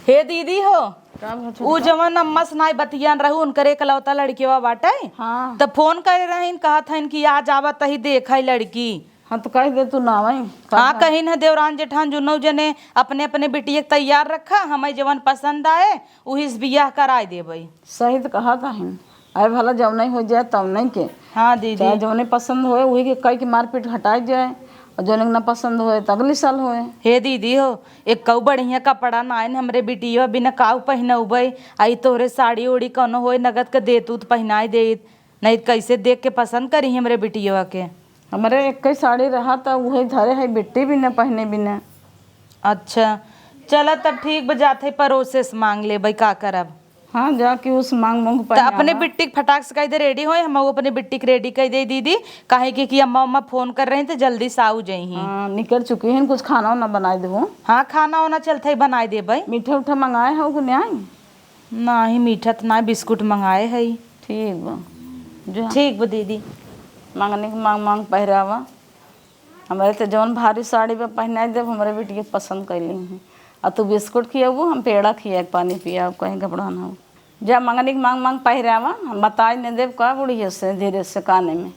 हे दीदी हो, उ जवन अम्मा से नाई बतियान रहू उनकर एकलौता लड़कीवा बाटे। हाँ तो फोन करे रहीन, कहत हन कि आज आवा तही देखा लड़की। हाँ तो कह दे तू ना वही। हाँ कहीं न देवरान जेठान जुन्नू जने अपने अपने बिटिया के तैयार रखा, हमें जवन पसंद आए वही से बियाह कराए देबई। सही तो कहा था हिन। अरे भला जब नहीं हो जाए तब नहीं के। हाँ दीदी, चाहे जो नहीं पसंद होए वही के कई की मारपीट हटाई जाए, और जो नहीं ना पसंद होए तो अगले साल होए। हे दीदी हो, एक कऊ बढ़िया कपड़ा नाइन हमरे बिटिया बिना काऊ पहनउबई। आई तोहरे साड़ी उड़ी कौनो होए नगद के देतू तो पहनाई दे, नहीं तो कैसे देख के पसंद करी हमरे बिटिया के। हमारे एक ही साड़ी रहा था वही धरे है, बिट्टी भी न पहने भी न। अच्छा चला तब ठीक बजाते पड़ोसे से मांग ले भाई, का करब। हाँ जाके उस मांग मांग तो अपने बिट्टी के फटाक से कह दे रेडी होए, हम अपने बिट्टी के रेडी कह दे दीदी, काहे कि अम्मा अम्मा फोन कर रहे हैं तो जल्दी से आऊ जाई। हाँ निकल चुकी है, कुछ खाना वाना बनाए देबो। हाँ खाना वाना चलते ही बनाए दे भाई। मीठा उठा मंगाए हो कि नहीं? नहीं मीठा तो ना, बिस्कुट मंगाए है। ठीक बा जो ठीक बा दीदी। मांगने के मांग मांग पहरावा। हमारे तो जौन भारी साड़ी पे पहनाए देव हमारे बेटी के पसंद कैली हैं। और तू बिस्कुट खियाबू, हम पेड़ा खिया पानी पिया, कहीं कपड़ा ना हो। जा मांगने के मांग मांग पहरावा, हम बताए नहीं देव का बुढ़िया से धीरे से काने में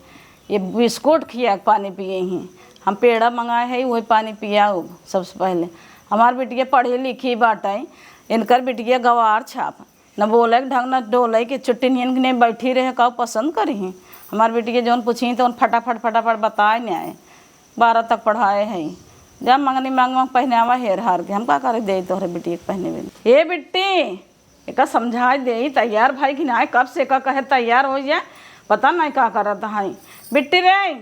ये बिस्कुट खिया पानी पिए ही, हम पेड़ा मंगाए है वही पानी पिया। सबसे पहले हमार बेटिया पढ़ी लिखी बाटाई, इनकर बेटिया गवार छाप न बोले ढंग न डोले कि चुट्टी नहीं बैठी रहे का पसंद करी। हमार बेटी के जौन पूछी तो फटाफट फटाफट बताए नहीं आए, 12 तक पढ़ाए है। जब मंगनी मांग मांग पहनावा हेर हार के हम का करे दे तोहरे बेटी के पहने में। हे बिट्टी एक समझा दे तैयार भाई कि ना, कब से का कहे तैयार हो जाए, पता नहीं का करत है बिट्टी रे।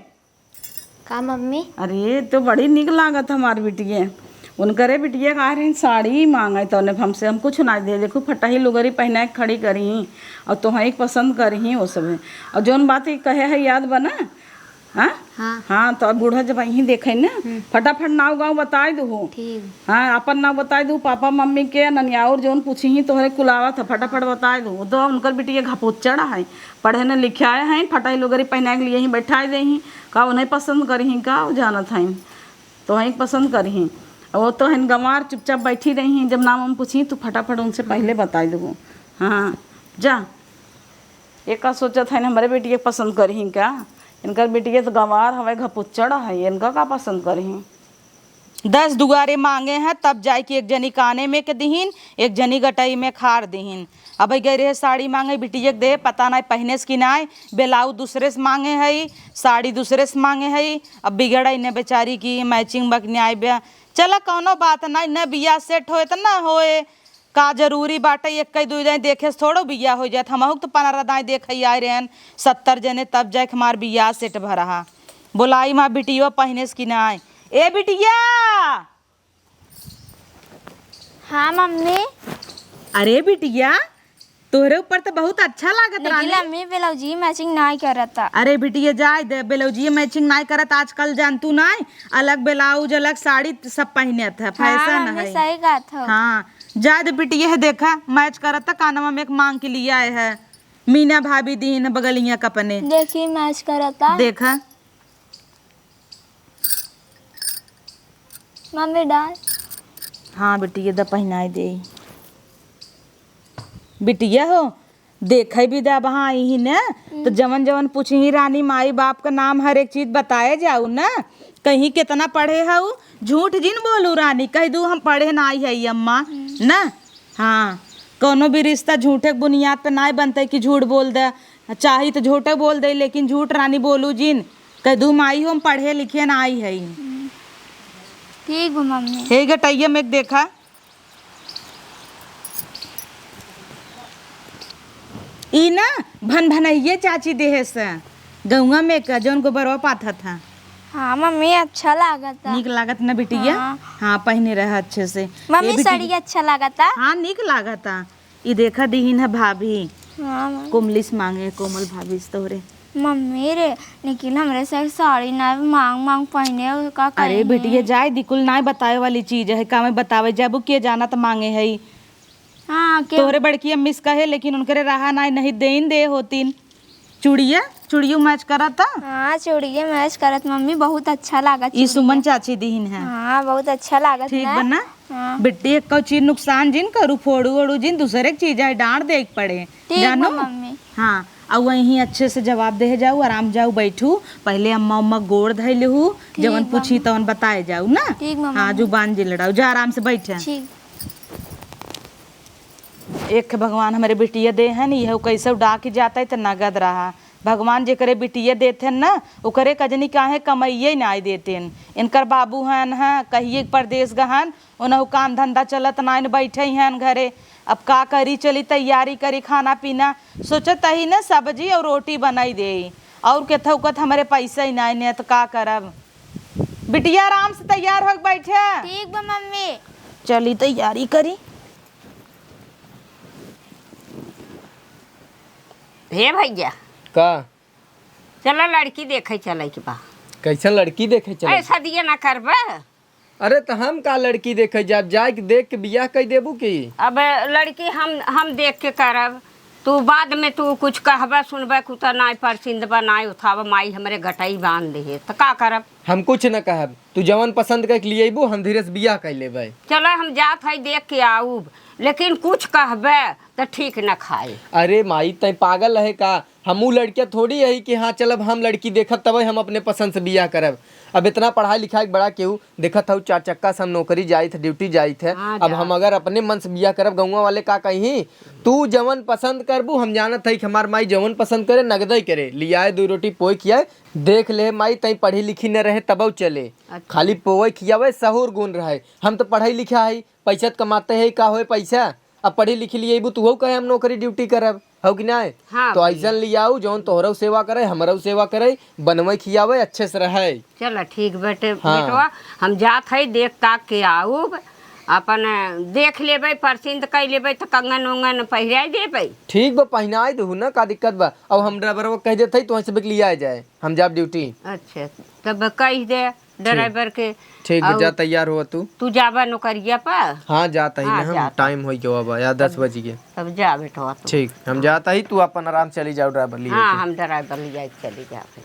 का मम्मी? अरे तो बड़ी निक लागत हमार बिटिया। उनकरे बिटिया कह रही साड़ी मांगे तो हमसे हम कुछ ना दे, देखो फटाही लुगरी पहना के खड़ी करी और तुम्हें पसंद करी वो सब है। और जौन बात कहे है याद बना। हाँ हाँ हाँ तो बूढ़ा जब यहीं देखे ना फटाफट नाव गाँव बताए दू। ठीक। हाँ अपन नाव बताए दू, पापा मम्मी के ननियाउर जौन पूछी ही तोहरे कुलावा था फटाफट बताए दू। तो उनकर बिटिया घपोचड़ा है, पढ़े न लिखाए हैं, फटाई लुगरी पहना के लिए ही बैठाए दे ही का उन्हें पसंद करी का जानत हैं तो वहीं पसंद करी। वो तो हन गंवार चुपचाप बैठी रही हैं, जब नाम हम पूछी तो फटाफट उनसे पहले बताई दो। हाँ जा एक का सोचत है हमारे बेटी के पसंद करी क्या, इनकर बेटी तो गंवार हवे घपुच्चड़ा है, इनका का पसंद करी। 10 दुगारे मांगे हैं तब जाए कि एक जनी काने में के दीहिन, एक जनी गटाई में खार दीहिन। अब गए रहे साड़ी मांगे बिटिया के दे, पता नहीं पहने से कि नहीं, बेलाऊ दूसरे से मांगे है, साड़ी दूसरे से मांगे है। अब बिगड़ इन्हें बेचारी की मैचिंग बकने आए बे। चला कौनो बात नहीं, न बिया सेट होए तो ना होए का जरूरी बाटे, एक कई दू जाए देखे से थोड़ो बिया हो जाए। हम तो 15 दाएँ देख आए रहे 70 जने, तब जाए हमार बिया सेट भरा। बोलाई माँ बिटिया पहने से कि नहीं। ए बिटिया। हाँ मम्मी। अरे बिटिया तोहरे ऊपर तो बहुत अच्छा लागत रानी। लेकिन मम्मी ब्लाउजी मैचिंग नहीं करता। अरे बिटिया जाए दे, ब्लाउजी मैचिंग नहीं करत आजकल जानतू नहीं, अलग ब्लाउज अलग साड़ी सब पहने था, फैशन है। सही कहा था। हाँ जाए दे बिटिया है, देखा मैच करता कानवा में एक मांग के लिए आए है, मीना भाभी दी न बगलिया कपने देखिए मैच करता। देखा मम्मी डाल। हाँ बिटिया द पहनाई दे। बिटिया हो देखा भी दा वहाँ ही न, तो जवन जवन पूछी ही रानी माई बाप का नाम हर एक चीज बताए जाऊ न, कहीं कितना पढ़े हऊ, झूठ जिन बोलू रानी, कह दू हम पढ़े ना आई है अम्मा न। हाँ कोनो भी रिश्ता झूठे के बुनियाद पे ना बनते कि झूठ बोल दे, चाही तो झूठे बोल दे लेकिन झूठ रानी बोलू जिन, कह दू माई हो हम पढ़े लिखे ना आई है। ठीक है मम्मी। हे गटैया में देखा ई ना भन भनइये चाची देहे से गौवा में का जौन गोबरवा पाथा था। हाँ मम्मी अच्छा लागता। निक लागत ना बिटिया। हाँ पहने रहा अच्छे से। मम्मी साड़ी अच्छा लागता। हाँ निक लागता। ई देखा दीहिन है भाभी। हाँ कोमलिस मांगे, कोमल भाभी से तोहरे। मम्मी रे निखिल हमरे से साड़ी ना मांग मांग पहने का। अरे बिटिया जाए दिकुल ना बताए वाली चीज है, का मैं बतावे जब के जाना तो मांगे है। हाँ तोहरे बड़की अम्मी से कहे लेकिन उनकरे रहा नहीं देन दे होतीन। चूड़िया चूड़ियों मैच करा था। हाँ चूड़िए मैच करत मम्मी, बहुत अच्छा लागत। ई सुमन चाची दीहिन है। हाँ बहुत अच्छा लागत। ठीक बना हाँ। बिट्टी एक को चीज नुकसान जिन करू फोड़ू ओड़ू जिन दूसरे की चीज है डांट देख पड़े ठीक जानो बा मम्मी। हाँ और वहीं अच्छे से जवाब दे जाऊ आराम जाऊ बैठू पहले अम्मा उम्मा गोड़ धैलहू जवन बा पूछी तवन बताए जाऊ ना ठीक बा हाँ मम्मी। जुबान जिलड़ाऊ जा आराम से बैठे ठीक। एक भगवान हमारे बिटिया दे है नी यह कैसे उड़ा के जाता है तो नगद रहा भगवान जे करे बिटिया देते ना ओकरे कजनी काहे कमाइए ना देते इनकर बाबू हन है कहिए परदेश गहन उन्हें काम धंधा चलत ना बैठे हैं घरे अब का करी चली तैयारी करी खाना पीना सोचत ही ना सब्जी और रोटी बनाई दे और केथा उकत हमारे पैसा ही ना ने तो का करब बिटिया आराम से तैयार हो बैठे ठीक बा मम्मी। चली तैयारी करी हे भैया का चलो लड़की देखे चले के बा कैसन लड़की देखे चले ऐसा दिए ना करबे। अरे तो हम का लड़की देखे जाब जाए के देख के बियाह कई देबू की अब लड़की हम देख के करब तू बाद में तू कुछ कहबे सुनबे कुछ नाय परसिंदबा नाय उठाब माई हमरे गटाई बांध दे तो का करब। हम कुछ न कहब तू जवन पसंद कर लिए अबू हम धीरे से बियाह कर लेबै। चलो हम जात है देख के आऊब लेकिन कुछ कहबे तो ठीक न खाए। अरे माई तय पागल है का हमू लड़कियां थोड़ी है कि हाँ चलब हम लड़की देखब तब हम अपने पसंद से बियाह करब। अब इतना पढ़ाई लिखाई बड़ा केहू देखत हूँ 4 चक्का से हम नौकरी जाइत है ड्यूटी जाइत है। हाँ, अब हम अगर अपने मन से बियाह करब गौवा वाले का कहीं तू जवन पसंद करबू हम जानत है कि हमार माई जवन पसंद करे नगदई करे लियाए 2 रोटी पोई खियाए देख ले माई तई पढ़ी लिखी न रहे तब चले खाली पोई खियावे सहूर गुण रहे। हम तो पढ़ाई लिखा है पैसा कमाते है का होए पैसा अब पढ़ी लिखी लिए तू कहे हम नौकरी ड्यूटी करब हो कि ना। हाँ, तो ऐसा लियाऊ जौन तोहरा सेवा करे हमारा सेवा करे बनवे खियावे अच्छे से रहे। चलो ठीक बेटे हाँ। बेटवा हम जात है देख ताक के आऊब अपन देख लेबै परसिंद कर लेबै तो कंगन उंगन पहिराई देबै। ठीक बा पहनाई दहू ना का दिक्कत बा। अब हम ड्राइवर कह देते तो से लिया जाए हम जाब ड्यूटी। अच्छा तब कह दे ड्राइवर के ठीक बा जा तैयार हुआ तू जाबा नौकरिया पर। हाँ जाता ही हाँ, ना हम जाता। टाइम हो गया बा या 10 बज गए। तब जा बेटवा तू। ठीक हम जाता ही तू अपन आराम चली जाओ ड्राइवर लिए हाँ के। हम ड्राइवर ले जाए चली जाते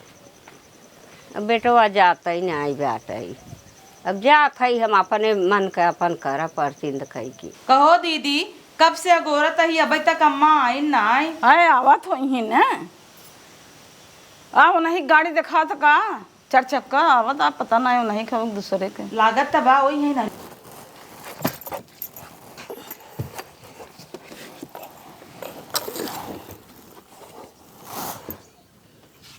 अब बेटवा जाता ही नहीं बात है अब जात है हम अपने मन के अपन कर परसिंद कह की। कहो दीदी कब से अगोरत ही अभी तक अम्मा आई ना आई अरे आवत हो ही ना आओ नहीं गाड़ी दिखा था का 4 चक्का आवत आप पता नहीं नहीं खबर दूसरे के लागत तबा वही है ना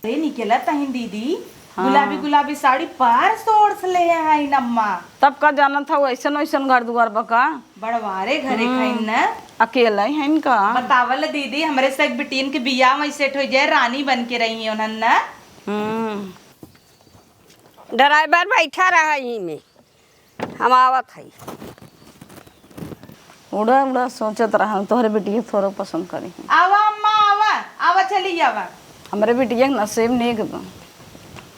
अरे निकला तहिन दीदी गुलाबी गुलाबी साड़ी पार सोड़ से ले आई अम्मा तब का जाना था वैसन वैसन घर दुआर बका बड़वारे घरे खाइन न अकेला ही है इनका। बतावल दीदी हमरे से एक बिटियन के बियाह में सेट हो जाए रानी बन के रही है उन्हन न ड्राइवर बैठा रहा यहीं में हम आवत है। उड़ा उड़ा सोचत रहा तोहरे बेटी थोड़ा पसंद करी आवा अम्मा आवा आवा चली आवा हमारे बेटिया के नसीब नेक बा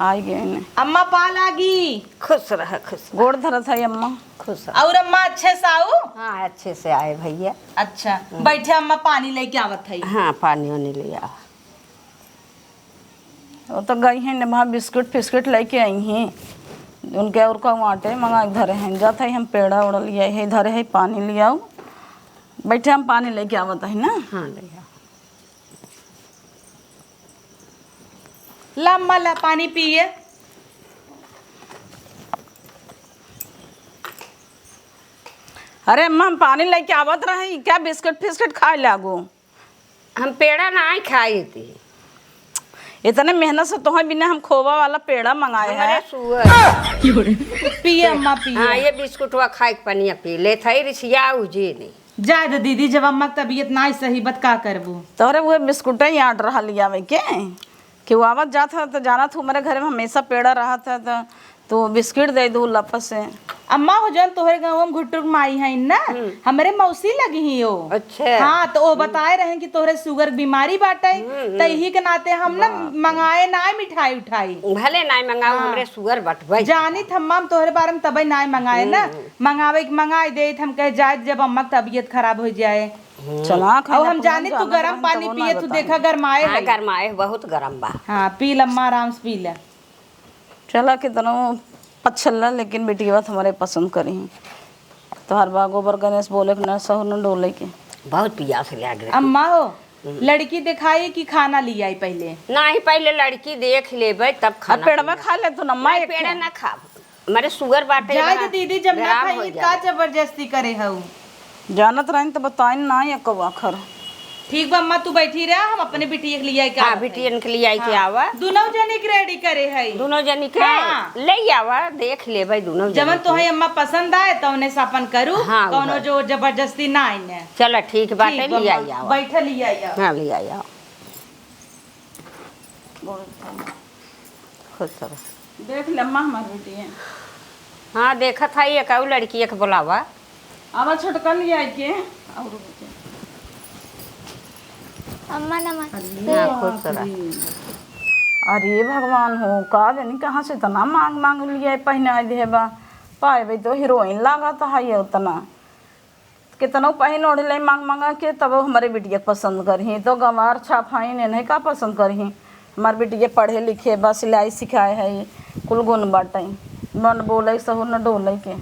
आई गए ने अम्मा पा लागी खुश रह खुश गोड़ धरत है अम्मा खुश रह। और अम्मा अच्छे से आओ हाँ अच्छे से आए भैया। अच्छा बैठे अम्मा पानी लेके आवत है हाँ पानी वानी लिया। वो तो गई हैं ने वहाँ बिस्कुट फिस्कुट लेके आई हैं उनके और का आटे मंगा धरे हैं जाता है हम पेड़ा उड़ा लिया है धरे है पानी ले आओ बैठे हम पानी लेके आवत है ना। हाँ लिया ला अम्मा ला पानी पिए अरे अम्मा हम पानी लेके आवत रही क्या बिस्कुट फिस्कुट खाए लागो हम पेड़ा ना खाई थी इतने मेहनत से तुम्हें बिना हम खोवा वाला पेड़ा मंगाए हमारे हैं। सुअर पिए अम्मा पिए हाँ ये बिस्कुट हुआ खाए के पनिया पी ले थई रिसिया उजे नहीं जाए दो दीदी जब अम्मा की तबीयत ना सही बत का करबू तोहरे वो बिस्कुट ही आट रहा लिया वे के कि वो आवत जात था तो जाना था हमारे घर में हमेशा पेड़ा रहा था तो बिस्किट दे दो लप से अम्मा हो जान तोहरे गाँव में घुटुर माई है ना हमारे मौसी लगी ही हो। अच्छा हाँ तो वो बताए रहे कि तोहरे शुगर बीमारी बाटे तो यही के नाते हम ना मंगाए ना मिठाई उठाई भले ना मंगाओ हमरे सुअर बटबै जानी थम्मा हम तोहरे बारे में तबे ना मंगाए ना मंगाए दे हम कहे जाए जब अम्मा की तबीयत खराब हो जाए चला और हम जानी तू गरम पानी पिए तू देखा गरमाए हाँ है। गरमाए बहुत गरम बा। हाँ पी लम्मा आराम से पी ले चला कितना पछल्ला लेकिन बेटी बात हमारे पसंद करी तोहर बा गोबर गणेश बोले के न सहु न डोले के। बहुत प्यास लग रही। अम्मा हो लड़की दिखाई कि खाना ली आई पहले? नहीं पहले लड़की देख लेबै तब अब खाना। पेड़ में खा ले तू न माँ। पेड़ ना खाब, हमारे शुगर बाटे जाए बा, तो दीदी जब ना व्यायाम हो खाई जाए। का जबरदस्ती करे हऊ? जानत रही तो बताई ना ये कब आखर। ठीक बा अम्मा तू बैठी रहा, हम अपने बिटिया के लिए आई हाँ बिटियन के लिए आई के आवा, दोनों जने के रेडी करे है। दोनों जनी के हाँ। ले आवा, देख लेबै दोनों जनी जवन के। तो है अम्मा पसंद आए तो उन्हें सापन करू। हाँ, कौनो उधर। जो जबरदस्ती ना आईने। चलो ठीक बाटे, ठीक बा ले आई अम्मा, आवा। बैठा ले आई आओ। हाँ ले आई आओ। खुश रहो। देख ले अम्मा हमारी बेटी है। हाँ देखत है एक और लड़की एक बुलावा। अब छोटका ले आई के और बच्चे। अम्मा नमस्ते। हाँ खुश रहो। अरे भगवान हो का जानी कहाँ से इतना मांग मांग लिया पहने आई देबा। पाए तो हीरोइन लागत है ये उतना कितना पहन ओढ़ ले मांग मांगा के तब हमारे बिटिया पसंद करही तो गंवार छापाई ने नहीं का पसंद करही। हमारे बिटिया पढ़े लिखे बस सिलाई सिखाए है कुल गुण बाटे मन बोले सहु न डोले के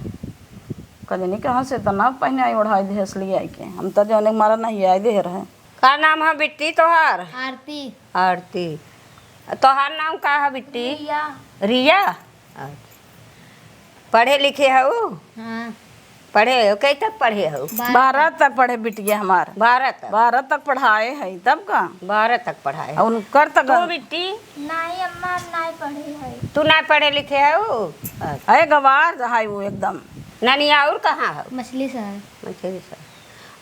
कजनी कहाँ से इतना पहने आई ओढ़ाई दे इसलिए आई के हम तो जाने मारा नहीं आई दे रहे। का नाम है बिट्टी तोहार? आरती। आरती। तोहार नाम का है बिट्टी? रिया। रिया। अच्छा। पढ़े लिखे हो? हाँ। पढ़े हो कई तक पढ़े हो? 12 तक पढ़े बिटिया हमार। 12 तक। 12 तक पढ़ाए है तब का 12 तक पढ़ाए। और उनकर तक तू बिट्टी नहीं अम्मा नहीं पढ़ी है। तू ना पढ़े लिखे हो? अच्छा। है गवार है वो एकदम। नानी और कहाँ हो? मछली सर। मछली सर।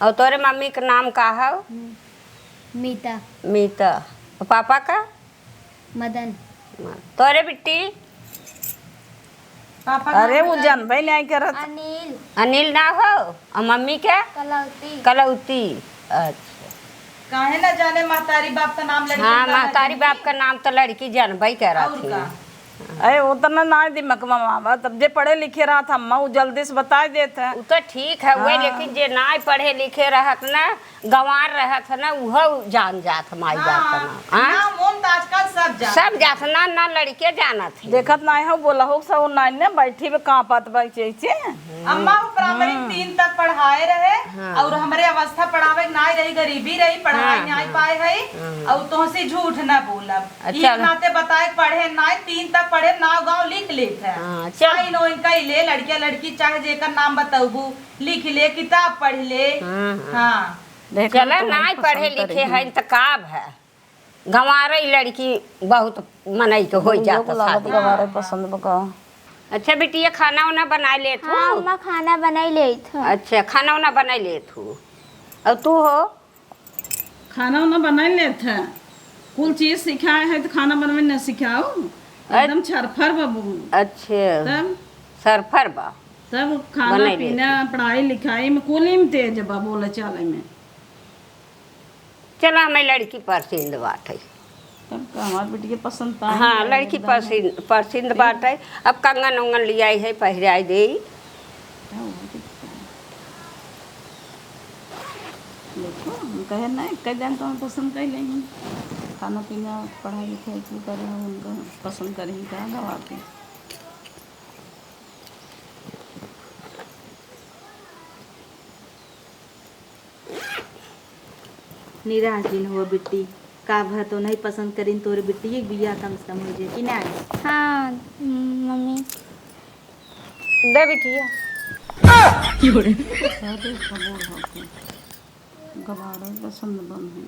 और तोरे मम्मी का नाम का हो? मीता। मीता। और पापा का? मदन। तोरे बिट्टी? पापा अरे वो जानबे नहीं करत। अनिल। अनिल ना हो? और मम्मी क्या? कलौती। कलौती। अच्छा। काहे ना जाने महतारी बाप का नाम लड़की हाँ का महतारी बाप का नाम तो लड़की जानबई कर और रही का? अरे उतना ना दिमाग में मामा तब जे पढ़े लिखे रहा था अम्मा वो जल्दी से बता देते। वो तो ठीक है वही, लेकिन जे ना पढ़े लिखे रहत ना गंवार रहत ना वह जान जात माई बाप का नाम। हाँ ना मोन तो आजकल सब जा सब जात ना ना लड़के जानत है। देखत नहीं हो बोला हो सब नहीं ने बैठी में कांपत बैठे छे। अम्मा वो प्राइमरी 3 तक पढ़ाए रहे और हमारे अवस्था पढ़ावे के नहीं रही, गरीबी रही, पढ़ाई नहीं पाए है और तुमसे झूठ ना बोलब। अच्छा। एक नाते बताए पढ़े नहीं 3 तक पढ़े नाव गांव लिख लेते हैं। हाँ, चल। चाहे नो इनका ही ले लड़किया लड़की चाहे जेकर नाम बताऊबू लिख ले किताब पढ़ ले। हाँ चला ना पढ़े लिखे है तो काब है गंवार लड़की बहुत मनई के हो जाता शादी। गवारे पसंद बका। अच्छा बिटिया खाना वाना बना ले तू? हाँ अम्मा खाना बनाई ले था। अच्छा खाना वाना बना ले तू। और तू हो? खाना वाना बना लेते हैं कुल चीज सिखाए है तो खाना बनवे न सिखाओ एकदम छरफर बाबू। अच्छा तब सरफर बा तब खाना बनाई पीना पढ़ाई लिखाई में कुल ही में तेज बा बोले चाले में। चलो हमें लड़की पसंद बात है। तब का हमार बेटी के पसंद था। हाँ लड़की पसंद बात है। अब कंगन उंगन ले आई है पहराई दे। देखो हम कहे नहीं कह दें तो हम पसंद कर लेंगे खाना पीना पढ़ाई लिखाई की करें उनका पसंद करेंगे क्या गवा के। निराश दिन हुआ बिट्टी का भर तो नहीं पसंद करीन तोरे बिट्टी एक बिया कम से कम हो जाए कि नहीं? हाँ मम्मी। दे बिटिया। गवारे पसंद बन है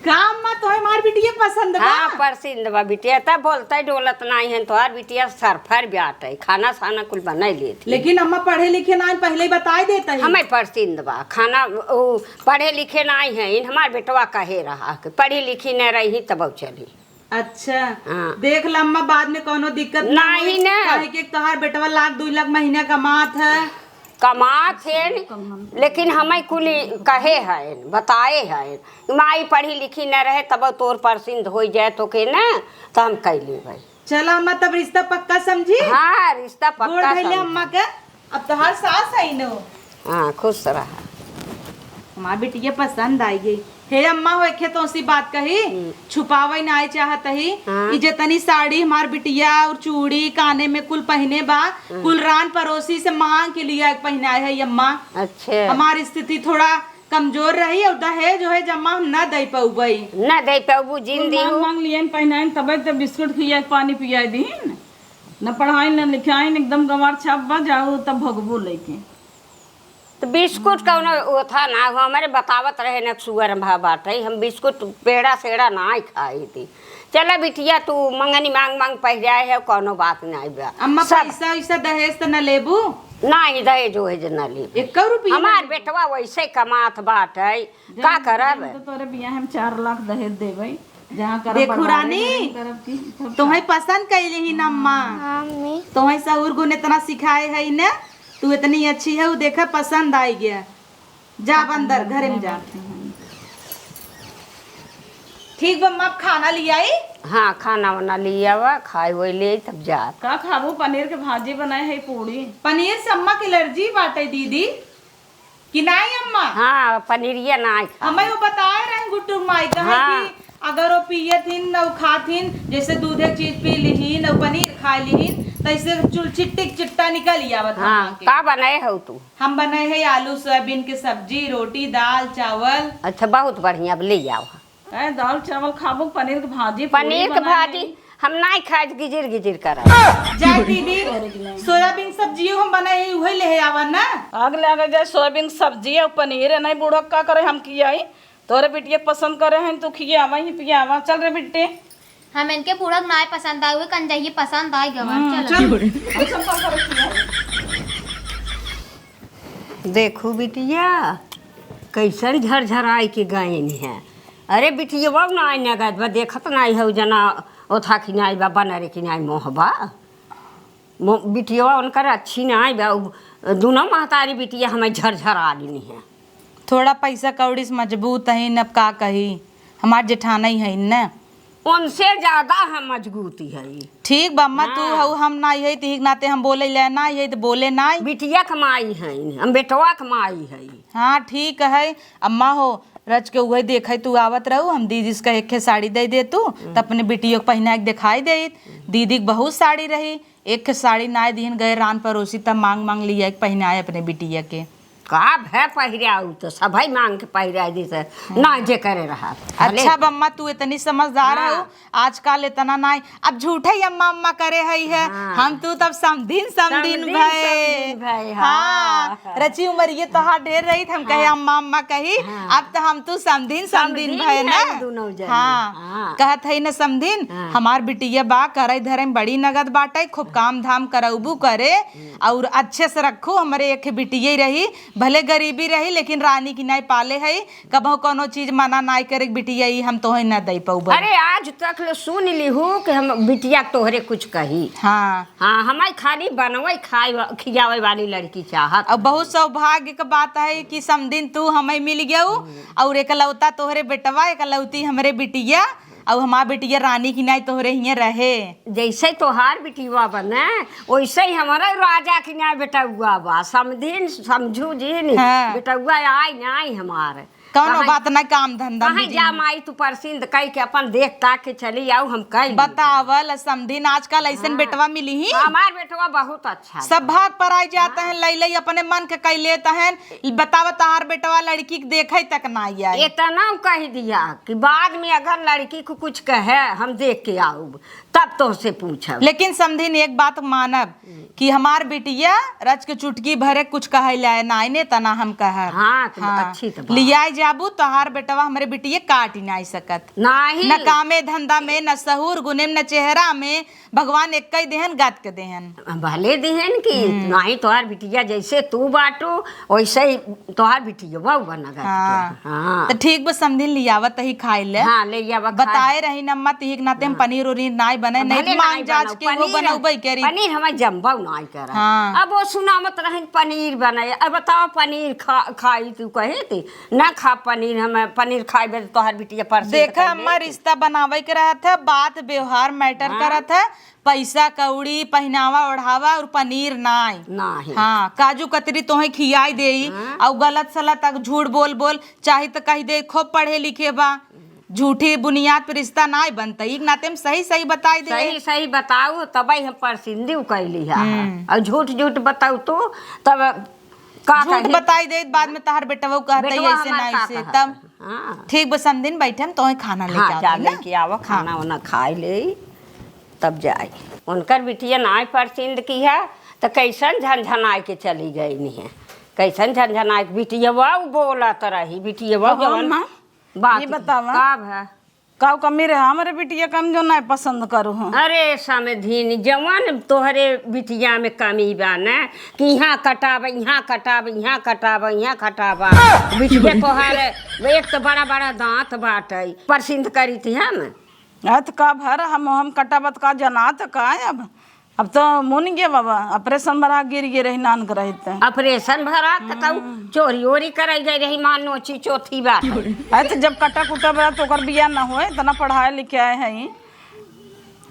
काम में तो हमार बिटिया पसंद बा। हाँ पसंद बा बिटिया तब बोलता डोलत नहीं है तोहार बिटिया सरफर ब्याट है खाना साना कुल बना लेती। लेकिन अम्मा पढ़े लिखे ना पहले ही बताए देता है। हमें पसंद बा खाना वो पढ़े लिखे नहीं है इन हमार बेटवा कहे रहा कि पढ़ी लिखी न रही तब चली। अच्छा हाँ। देख ला अम्मा बाद में कोनो दिक्कत नहीं ना। काहे कि तोहार बेटवा 1-2 लाख महीना कमात है। कमात है लेकिन हमें कुल कहे है बताए है माई पढ़ी लिखी न रहे तब तोर पसंद हो जाए तो के ना तो हम कह ले भाई। चला अम्मा तब रिश्ता पक्का समझी। हाँ रिश्ता गोड़ पक्का धइले समझ। अम्मा के अब तोहार सास है नो। हाँ खुश रहा। हमार बिटिया पसंद आई गई हे अम्मा हो एक तो सी बात कही छुपावे ना आई चाहत ही ई जितनी साड़ी हमार बिटिया और चूड़ी काने में कुल पहने बा कुल रान पड़ोसी से मांग के लिया पहनाए है अम्मा। अच्छा हमारी स्थिति थोड़ा कमजोर रही और दहेज जो है जम्मा हम न दे पाऊबई न दे पाबू जिंदी मांग मांग लियन पहनाइन तब तो बिस्कुट खिया पानी पिया दीन न पढ़ाई न लिखाइन एकदम गंवार छाप बा जाओ तब भगबू लेके। तो बिस्कुट कौन वो था ना हमारे बतावत रहे न शुगर भा बाटे हम बिस्कुट पेड़ा सेड़ा ना ही खाई थी। चला बिटिया तू मंगनी मांग मांग पहिराए है कोनो बात नहीं बा। अम्मा पैसा वैसा दहेज तो न लेबू नहीं दहे जो है जना ली 1 रुपया हमार बेटवा वैसे कमात बाटे का करब। तो तोरे बियाह हम 4 लाख दहेज देबै जहाँ कर देखू रानी तुम्हें पसंद कैली ही न अम्मा हाँ मम्मी तुम्हें सहूर गुण इतना सिखाए है न तू इतनी अच्छी है वो देखा पसंद आई गया जा अब अंदर घरे में जा। ठीक बम्मा अब खाना ले आई। हाँ खाना वाना लिया हुआ खाए हुए ले तब जा। का खाबू पनीर के भाजी बनाए है पूरी पनीर से अम्मा की एलर्जी बाटे दीदी कि नहीं अम्मा। हाँ पनीरिया ना खा हमें वो बताए रहे गुट्टू माई कहे हाँ। कि अगर वो पिए थीन न खाथिन जैसे दूध एक चीज पी लीहीन और पनीर खा लीहीन तो ऐसे चिट्टिक चिट्टा निकल आवत हाँ का बनाए हो तू। हम बनाए है आलू सोयाबीन की सब्जी रोटी दाल चावल। अच्छा बहुत बढ़िया अब ले जाओ। दाल चावल खाबू पनीर के भाजी पनीर के भाजी हम नहीं खाए गिजिर गिजिर कर जाए दीदी सोयाबीन सब्जी हम बनाए है वही ले आवा ना। अगले आगे जाए सोयाबीन सब्जी और पनीर है नहीं बूढ़ा का करे हम किया ही तोरे बिटिया पसंद करे हैं तो खिया आवा ही पिया आवा चल रे बिट्टे हम इनके पूरक नाय पसंद आए हुए कंजही पसंद आए गवन चलो देखो बिटिया कैसन झरझराई के गायन है। अरे बिटिया बाब ना आई नगद बा देखत नहीं हो जना ओथा की नाई बा बनरे की नाई मोहबा बिटिया उनकर अच्छी नाई बा दोनों महतारी बिटिया हमें झरझरा दी है। थोड़ा पैसा कौड़ी से मजबूत है न का कही हमार जेठाना ही है न उनसे ज्यादा हम मजबूती है। ठीक बम्मा तू हऊ हम नहीं है ठीक नाते हम बोले ले ना है तो बोले नहीं बिटिया कमाई है हम बेटवा कमाई है। हाँ ठीक है अम्मा हो रच के वही देखे तू आवत रहू हम दीदी से एक साड़ी दे दे तू तो अपने बिटियों को पहना के दिखाई दे। दीदी की बहुत साड़ी रही एक साड़ी ना दीन गए रान पड़ोसी तब मांग मांग लिया पहनाए अपने बिटिया के का भै पहिरा तो सभी मांग के पहिरा दी ना जे करे रहा। अच्छा बम्मा तू इतनी समझदार हाँ। हो आजकल इतना नहीं अब झूठे ही अम्मा अम्मा करे है हाँ। हम तू तब समदिन समदिन भय भय, हाँ हाँ। रची उम्र ये तो ढेर रही हम कहे अम्मा अम्मा कही हाँ। अब तो हम तू समदिन समदिन भय ना है दोनों जने। हाँ हाँ। कहत है न समदिन हाँ। हमार बिटिया बा करे धरे में बड़ी नगद बाटे खूब काम धाम करबू करे और अच्छे से रखू हमारे एक बिटिया रही भले गरीबी रही लेकिन रानी की नहीं पाले है कबो कोनो चीज मना नहीं करे बिटिया हम तो न दे पाऊ। अरे आज तक ले सुन ली हूँ कि हम बिटिया तोहरे कुछ कही। हाँ हाँ हमारी खाली बनवे खाए खियावे वाली लड़की चाहत। अब बहुत सौभाग्य की बात है कि समदिन तू हमें मिल गया और एक लौता तोहरे बेटवा एक लौती हमारे बिटिया और हमार बिटिया रानी की नहीं तोहरे हिये रहे। जैसे तोहार बिटिया बने वैसे ही हमारा राजा की न्याय बेटा हुआ बा समझिन समझू जी हाँ। बेटा हुआ आई नहीं हमारे कौनो बात नहीं काम धंधा कहीं जा माई तू परसिंद कह के अपन देख ताक के चली आओ हम कह बतावल समदिन आजकल ऐसा बेटवा मिली ही हमार बेटवा बहुत अच्छा सब भाग पर आई जाते हैं लई लई अपने मन के कई लेते हैं बताव तहार बेटवा लड़की के देखे तक ना आई इतना कह दिया कि बाद में अगर लड़की को कुछ कहे हम देख के आओ तब तो से पूछब। लेकिन समझिन एक बात मानब कि हमार बिटिया रच के चुटकी भरे कुछ कहे लाए नाई ने तना हम कह हाँ, तो अच्छी तो बात। लिया जाबू तोहार बेटवा हमारे बिटिया काट ही नहीं सकत नहीं न कामे धंधा में न सहूर गुने में न चेहरा में भगवान एक ही देहन गात के देहन भले दिहन की नहीं तोहार बिटिया जैसे तू बाटू वैसे ही तोहार बिटिया बहु बना हाँ। हाँ तो ठीक बस समझिन लियावत ही खाए ले हाँ ले जावा बताए रही नम्मा तीक नाते हम पनीर उनीर नाई बने नहीं भले तो मांग जांच के वो बनाऊबई करी पनीर हमें जम्बौ नहीं कर। हाँ। अब वो सुनामत रहे पनीर बनाए। अब बताओ पनीर खाई तू कहे थी ना खा पनीर, हमें पनीर खाए तोहर बिटिया पर देखा अम्मा रिश्ता बनावे के रहा था, बात व्यवहार मैटर करा था, पैसा कौड़ी पहनावा ओढ़ावा और पनीर नाई नहीं। हाँ काजू कतरी तोहे खियाई देई और गलत सलत तक झूठ बोल बोल चाहे तो कही दे खूब पढ़े लिखे बा, झूठी बुनियाद पर रिश्ता नाई बनता। एक नाते में सही सही बताई दे। सही सही बताऊ तब हम परसिंदी कैली है। और झूठ झूठ बताऊ तो तब का झूठ बताई दे बाद में तहार बेटा वो कहता है ऐसे ना ऐसे तब ठीक बस दिन बैठे हम तोहे खाना लेके हाँ, जा आते लेके आवो खाना वाना खाए ले तब जाए। उनकर बिटिया नाई परसिंद की है तो कैसन झनझनाए के चली गई नहीं है, कैसन झनझनाए बिटिया वो बोलत रही बिटिया वो जवन बात ये बतावा का है का कमी रहे हमारे बिटिया कम जो नहीं पसंद करू हूँ। अरे समझीन जवन तोहरे बिटिया में कमी बा न कि यहाँ कटाब यहाँ कटाब यहाँ कटाब यहाँ कटाबा। बिटिया तोहर एक तो बड़ा बड़ा दांत बाटे परसिंद करी थी हम। तो का भर हम कटाबत का जनात का अब तो मुन गया बाबा ऑपरेशन भरा गिर गए रही नान कर रहते ऑपरेशन भरा तो चोरी ओरी कराई गई रही मान नोची चौथी बात। तो जब कटा कुटा बड़ा तो कर बिया ना होए तना पढ़ाए लिखे आए हैं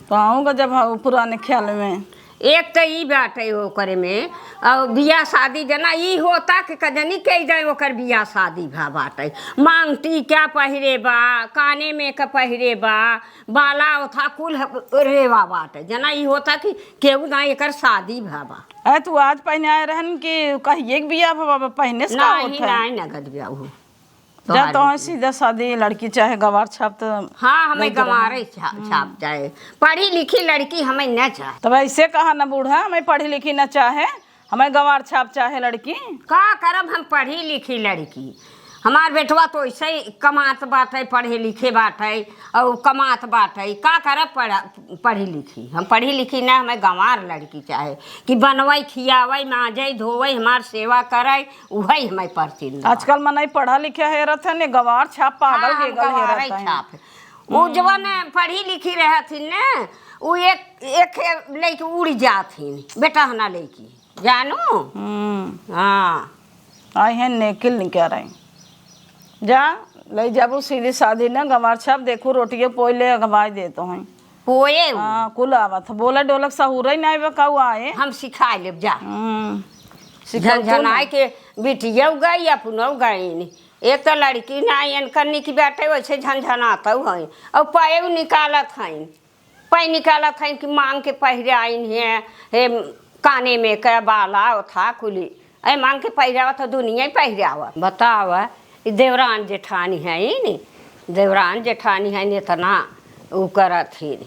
तो आऊँगा जब पुराने ख्याल में। एक तो ई बात है ओकरे में और बियाह शादी जना ई होता कि कजनी कह जाए ओकर बियाह शादी भा बाटे मांगटी क्या पहिरे बा काने में का पहिरे बा बाला उठा कुल रेवा बाटे जना ई होता कि केहू ना एकर शादी भा बा। तू आज पहने आए रहन कि कहिए कि बिया बाबा पहने से का नहीं होता है? नहीं नगद बियाह हो जा तो सीधा शादी लड़की चाहे गवार छाप तो हाँ हमें गंवारे छाप जाए पढ़ी लिखी लड़की हमें न चाहे। तब ऐसे कहा ना बूढ़ा हमें पढ़ी लिखी न चाहे हमें गवार छाप चाहे लड़की का करब हम पढ़ी लिखी लड़की हमार बेटवा तो ऐसे ही कमात बात है पढ़े लिखे बात है और कमात बात है का करब पढ़ी लिखी हम पढ़ी लिखी ना हमें गंवार लड़की चाहे कि बनवाई खियावई माजई धोवई हमार सेवा करे वही हमें परसिंद। आजकल मन नहीं पढ़ा लिखा है रहते ने गवार छाप पागल के गल है रहता है। वो जवन पढ़ी लिखी रहती न वो एक लेके उड़ जाथिन बेटा हना लेके जानू। हाँ आई है नेकिल नहीं कह रही जा ले जाबू सीधी शादी ना गवार छाप देखू रोटियाँ पोले गवाई देते हैं पोए हाँ कुल आवत बोला डोलक सहूर ही नहीं बकाऊ आए हम सिखा ले जा झनझनाए के बिटिया गई अपनो गई एक तो लड़की नायन करने की बैठे वैसे झनझनाता है और पैव निकालत हैं पै निकालत हैं कि मांग के पहिरे आइन है हे काने में का बाला था कुली अरे मांग के पहिरावा तो दुनिया ही पहिरावा बतावा देवरान जेठानी है ही नहीं देवरान जेठानी है नहीं इतना वो करत ही।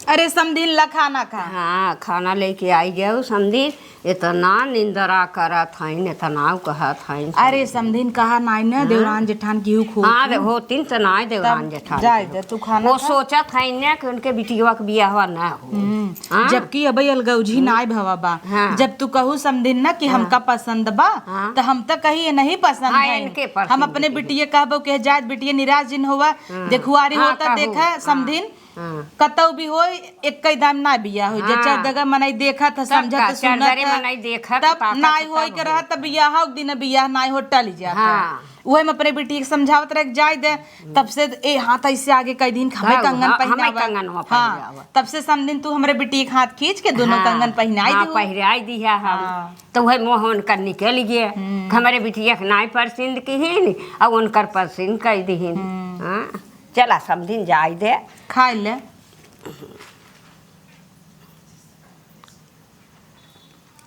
अरे समधिन ला खाना खा। हाँ खाना लेके आई गए समझी इतना निंदरा करत हईन इतना कहत हईन। अरे समधिन कहा नाई न देवरान जेठान की खूब हाँ होतीन तो ना देवरान जेठान जाए दे तू खाना वो सोचत हईन कि उनके बिटिया का बियाह ना हो जबकि अबे अलगौजी नाई भवा बा। हाँ। जब तू कहू समधिन न कि हमका पसंद बा तो हम तो कही नहीं पसंद हाँ, है इनके पसंद हम अपने बिटिया कहबो के जात बिटिया निराश जिन हुआ देखुआरी हाँ, होता कहू। देखा समधिन हाँ। कतौ भी हो एक कई दाम ना बिया हो जच्चा जगह मनई देखत है समझत चरदरे सुनत मनई देखत तब ताकत नाई तब होई के रहत तब बियाह हो दिन बियाह नाई हो टली जाता हाँ। वही में अपने बेटी के समझावत रह जाय दे तब से ए हाथ ऐसे आगे कई दिन हमें हाँ, कंगन हाँ, पहनावा हमें कंगनवा हाँ पहिरावा। तब से समदिन तू हमरे बेटी के हाथ खींच के दोनों कंगन पहनाई हाँ, दे पहिराई दिया हम हाँ। तो वही मोहन कर निकल गए हमारे बिटिया के नाई परसिंद की ही और उनकर परसिंद कर दी हाँ चला समझिन जाय दे खाई ले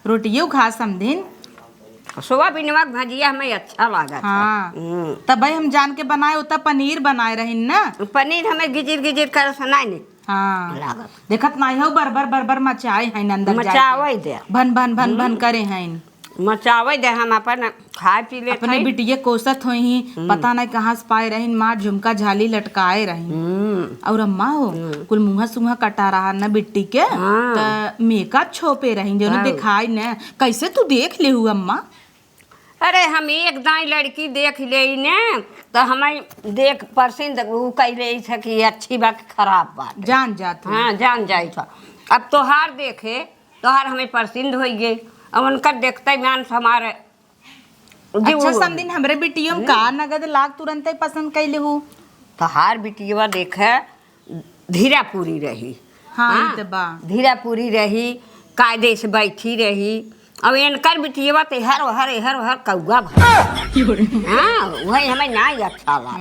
रोटियों खा समदिन सोयाबीनवा के भजिया हमें अच्छा लगा हाँ तब भाई हम जान के बनाए होता पनीर बनाए रही ना पनीर हमें गिजिर गिजिर कर सुनाई नहीं हाँ लागत देखत नहीं हो बरबर बरबर मचाए हैं अंदर जाके। मचावे दे भन भन भन भन करे हैं मचावे दे हम अपन खाए पी ले अपने बिटिया कोसत हुई ही पता नहीं कहाँ से पाए रही माँ झुमका झाली लटकाए रही और अम्मा हो कुल मुँहा सुहा कटा रहा न बिट्टी के तो मेकअप छोपे रही जो दिखाई न कैसे तू देख ले हु अम्मा अरे हम एक दाई लड़की देख ले ने तो हमें देख परसिंद उ कह रही था कि अच्छी बा कि खराब बा। जान जात हो। हाँ जान जाई था। अब तोहार देखे तोहार हमें परसिंद हो गई। अब उनका देखते मान हमारे अच्छा समदिन हमरे बिटियों में का नगद लाग तुरंत ही पसंद कैले हूँ। तोहार बिटिया देखे धीरा पूरी रही। हाँ ई तो बा। धीरा पूरी रही, कायदे से बैठी रही। अब इनकर बिटिया तो हर हर कौआ हाँ वही हमें नहीं अच्छा लगा।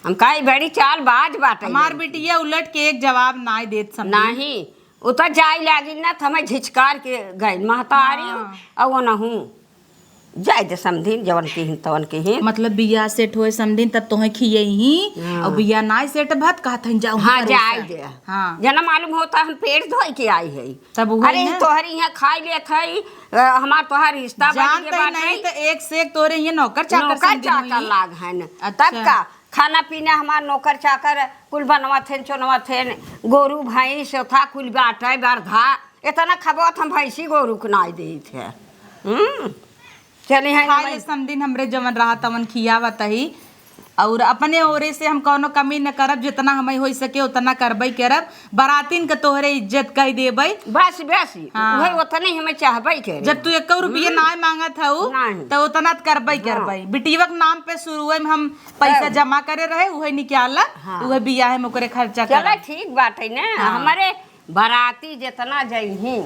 हम कही बड़ी चाल बाज बात हमार बिटिया उलट के एक जवाब ना देत समझी। नहीं उतर जाए लागी ना तो हमें झिचकार के गए महतारी और वो नहूँ जाए दे समझीन जवन के ही तवन के ही मतलब बिया सेट होए समदिन तब तोहे खिए ही और बिया नाय सेट भत कहत जाऊ। हाँ जाए दे। हाँ जना मालूम होता हम पेट धोए के आई है तब वही अरे ना। तोहरी यहाँ खाई ले खाई हमार तोहर रिश्ता बन जानते नहीं तो एक से एक तोरे ये नौकर चाकर नौकर समदिन चाकर होई। लाग है न। अच्छा। तब का खाना पीना हमार नौकर चाकर कुल बनवा थे चोनवा थे गोरू भैंस था कुल बाटे बरधा इतना खबत हम भैंसी गोरू के नाई दे थे। चले हैं खाए ले समदिन हमरे जवन रहा तवन खियावत ही और अपने ओरे से हम कौनो कमी न करब जितना हमें हो सके उतना करबई करब। बरातीन के तोहरे इज्जत कह देबई। बस बस हाँ। वही उतने हमें चाहबई के जब तू 1 रुपये ना मांगत हऊ नहीं। तो उतना करबई करबई। बिटिया के नाम पे शुरू में हम पैसा जमा करे रहे वही निकाला वही बिया है मुकरे खर्चा चलो कर। ठीक बात है ना। हमारे बाराती जितना जही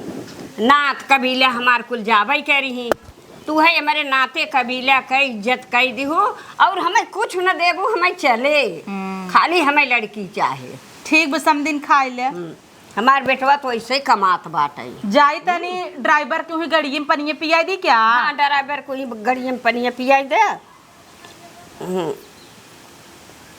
नात कबीला हमार कुल जाबई करी तू है हमारे नाते कबीला का इज्जत कई दी हो और हमें कुछ न देबू हमें चले खाली हमें लड़की चाहे। ठीक बस समदिन खाए ले। हमार बेटवा तो ऐसे ही कमात बाटे। जाई तनी ड्राइवर के हुई गड़िये में पनिये पियाई दी क्या। हाँ ड्राइवर को ही गड़िया में पनिया पियाई दे।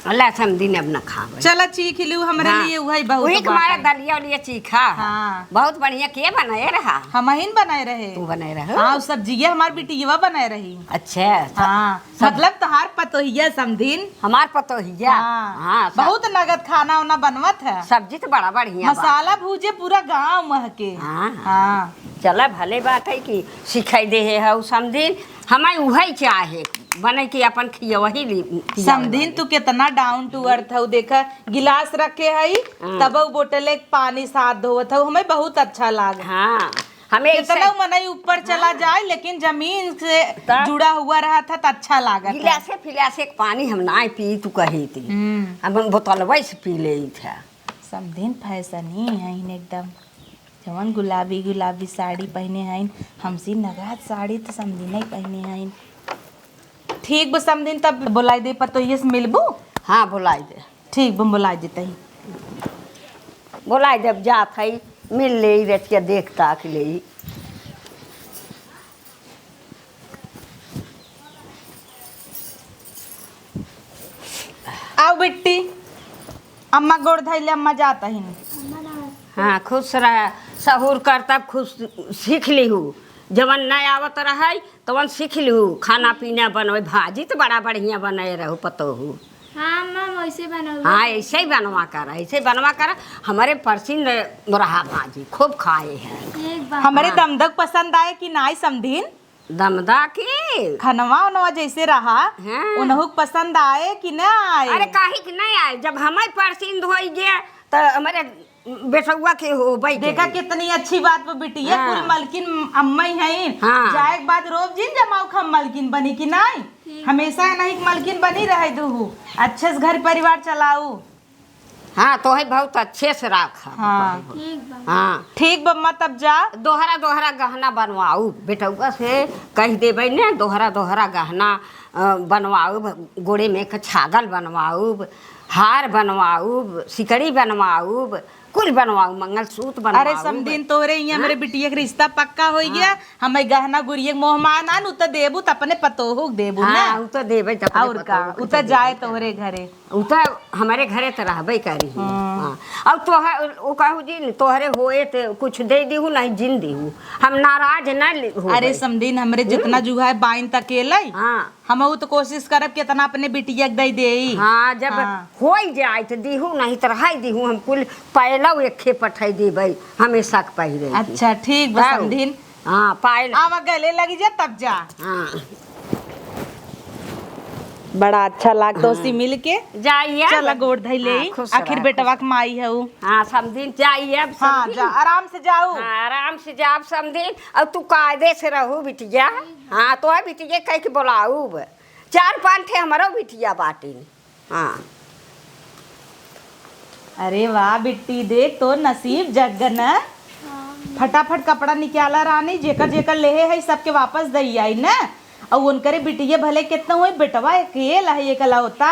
अल्लाह समदिन अब न खावे। चला चीख लियो हमरे लिए वही बहुत वही बात हमारा है। दलिया उलिया चीखा हाँ। बहुत बढ़िया के बनाए रहा। हम ही बनाए रहे। तू बनाए रहा। हाँ सब्जियां हमार बिटिया बनाए रही। अच्छा हाँ मतलब तहार पतोहिया समदिन। हमार पतोहिया हाँ बहुत नगद खाना उना बनवत है। सब्जी तो बड़ा बढ़िया बा। मसाला भूजे पूरा गांव महके। हाँ हाँ चला भले बात है कि सिखाई दे है समदिन हमें वही चाहे बने कि अपन खिया वही समदिन तू कितना डाउन टू अर्थ हो। देखा गिलास रखे हई तब बोतल पानी साथ धोवत हूँ हमें बहुत अच्छा लागे। हाँ हमें कितना मनई ऊपर चला जाए लेकिन जमीन से जुड़ा हुआ रहा था तो अच्छा लागा। गिलासे फिलासे के पानी हम ना पी तू कही थी हम बोतल वैसे पी ले था। समदिन फैशन ही है एकदम जवन गुलाबी गुलाबी साड़ी पहने हैं हमसी नगाद साड़ी तो समदिन ही पहने हैं। ठीक बस समदिन तब बुलाई दे पर तो ये मिलबू। हाँ बुलाई दे। ठीक बम बुलाई देते ही बुलाई जब जात है मिल ले रच के देख ताक ले। आओ बेटी अम्मा गोड़ धैले अम्मा जाता ही। हाँ खुश रह सहूर कर तब खुश सीख ली हूँ जवन नहीं आवत रहे तवन सीख ली हूँ खाना पीना बनवे भाजी तो बड़ा बढ़िया बनाए रहू पतो हूँ। हाँ मैम वैसे बनाओ। हाँ ऐसे ही बनवा कर ऐसे ही बनवा कर हमारे परसिन रहा भाजी खूब खाए हैं। एक बार हमारे दमदक पसंद आए कि नाई समदिन दमदा के खनवा उनवा जैसे रहा हाँ। उनहु पसंद आए कि ना आए। अरे काहे कि नहीं आए जब हमारे परसिन हो गया तो हमारे बेटुआ के हो भाई देखा कितनी अच्छी बात वो बिटिया हाँ। पूरी मलकिन अम्मा ही है। हाँ। जाए के बाद रोब जिन जमाऊ खम मलकिन बनी कि नहीं हमेशा नहीं मलकिन बनी रहे दू अच्छे से घर परिवार चलाऊ। हाँ तो है बहुत अच्छे से रखा। हाँ ठीक बा। हाँ ठीक बम्मा तब जा। दोहरा दोहरा गहना बनवाऊ बेटुआ से कह देबै ने दोहरा दोहरा गहना बनवाऊ गोड़े में के छागल बनवाऊ हार बनवाऊ सिकड़ी बनवाऊ कुल बनवाऊ मंगलसूत्र बनवाऊ। अरे समदिन तोरे यहाँ मेरे बिटिया के रिश्ता पक्का हो गया हमें गहना गुड़िया मोहमान आन उत देबू त अपने पतोहू देबू ना। हाँ उ तो देबै त अपने और का पतोहू के उत जाए तोहरे घरे उ तो हमारे घरे तो रहबे करी। हाँ और तोहर ओ कहू जी तोहरे होए तो कुछ दे दीहू नहीं जिन दीहू हम नाराज न हो। अरे समदिन हमरे जितना जुगा है बाइन तकेले हाँ हम तो कोशिश करब कितना अपने बिटिया के दे देई। हाँ जब हाँ। हो जाए तो दीहू नहीं तो रहा दीहू हम कुल पहला एके पठाई देबै हमेशा के पहिरे। अच्छा ठीक बस समदिन हाँ पायल आवा गले लगी जा तब जा। हाँ बड़ा अच्छा लागतो सी मिल के। जाइए चला गोड़ धई ले हाँ, खुश आखिर रहा, बेटवा के माई है ऊ। हाँ समझिन जाइए अब हाँ समझिन। जा आराम से जाओ। हाँ आराम से जाब समझिन। अब तू कायदे से रहू बिटिया। हाँ तो है बिटिया कह के बोलाऊ 4-5 ठे हमारो बिटिया बाटिन। हाँ अरे वाह बिट्टी देख तो नसीब जगन। फटाफट कपड़ा निकाला रानी जेकर जेकर लेहे है सबके वापस दई आई ना। और उनकरे बिटिया भले कितना हुई बेटवा अकेला है एकला होता।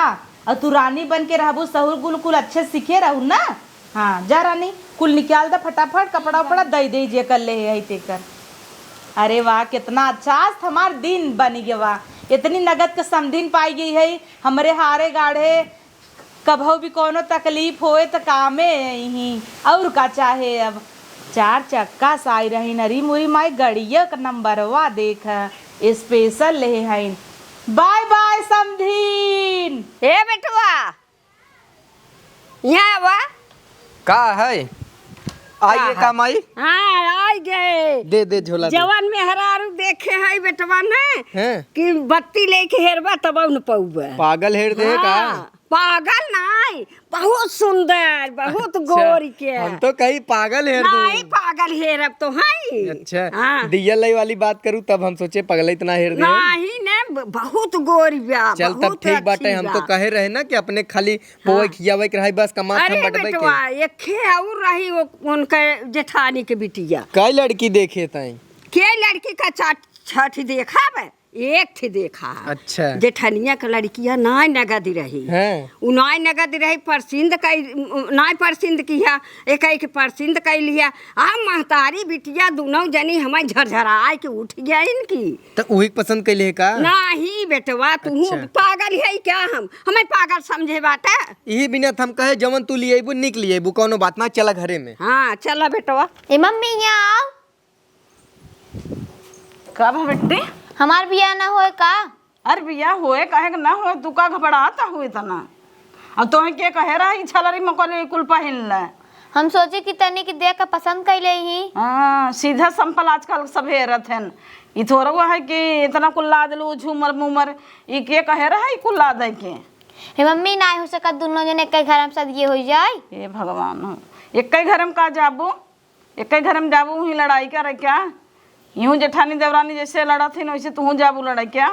और तू रानी बन के रहबू सहूर गुल कुल अच्छे सीखे रहू ना। हाँ जा रानी कुल निकाल दा फटाफट कपड़ा उपड़ा दई दे जेकर लेहे है तेकर। अरे वाह कितना अच्छा आज हमार दिन बन गया। वाह इतनी नगद के समधिन पाई गई है हमरे हारे गाढ़े। कभो भी कोनो तकलीफ होए तो कामे यही और का चाहे। अब 4 चक्का साई रही नरी मुरी माई गड़िया का नंबरवा देख स्पेशल ले हैं। Bye bye समधीन। ए बेटवा यहाँ बा। का है आइए का माई। हाँ आ गए। दे झोला दे। जवान में हरारू देखे है बेटवा ने हैं? कि बत्ती लेके हेरबा तब न पौबा। पागल हेर दे का। पागल नहीं बहुत सुंदर बहुत गोरी के। हम तो कहीं पागल हेर नहीं दूं। पागल हेरब तो है। अच्छा हाँ। दिया लाई वाली बात करूं तब हम सोचे पगला इतना हेर दे। नहीं ने बहुत गोरी बा। चल तब बहुत ठीक बाटे। अच्छी हम बा। तो कहे रहे ना कि अपने खाली पोए खियावे के रही बस कमा अरे हम बटबे बेटवा के। एक खे और रही वो उनके जेठानी के बिटिया। कई लड़की देखे ताई। के लड़की का छठ देखा बे एक थी देखा। अच्छा जेठनिया का लड़किया नाय नगद रही हैं? उ नाय नगद रही परसिंद कई नाय परसिंद किया एक एक परसिंद कई लिया। आ महतारी बिटिया दोनों जनी हमें झरझराए के उठ गया इनकी। तो वही पसंद कैले का। नहीं बेटवा तू अच्छा। पागल है क्या। हम हमें पागल समझे बाटे। यही बिना हम कहे जवन तू लिएबू निक लिएबू कोनो बात ना चला घरे में। हाँ चला बेटवा। ए मम्मी यहाँ आओ। कब बेटी हमार बिया ना होए का। अरे बिया होए कहे कि ना होए तू का घबराता हुए तना। अब तोहे के कहे रही छलरी मकोले कुल पहिन ले। हम सोचे कि तनी की देख के पसंद कैले ही। हाँ सीधा संपल आजकल सब हेरत हन। ई थोड़ा हुआ है कि इतना कुल्ला दिलू झूमर मुमर ई के कहे रहा कुल्ला दे के। हे मम्मी ना हो सका दोनों जने एक घर में शादी हो जाए। हे भगवान एक घर में का जाबू एक घर में जाबू ही लड़ाई करे क्या। यूं जेठानी देवरानी जैसे लड़ा थी वैसे तू जाबू लड़ाई क्या।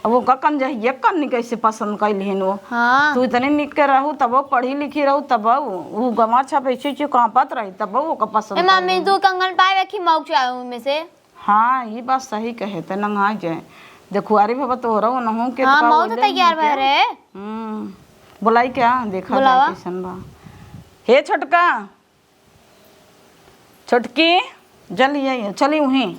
अब वो कन जाइए कन्नी कैसे पसंद कैलिहन वो। हाँ तू इतने निक के रहू तब पढ़ी लिखी रहू तब वो गमा छपे चीज कांपत रही तब वो का पसंद। हे मम्मी तू कंगन पाए रखी मौक चाहे में से। हाँ ये बात सही कहे ते नंगा जाए देखो अरे बाबा तो रहो न हो के हाँ मौत तैयार भर है। बुलाई क्या देखा बुलावा। जाए कैसन बा। हे छोटका छोटकी जल्दी चली वहीं।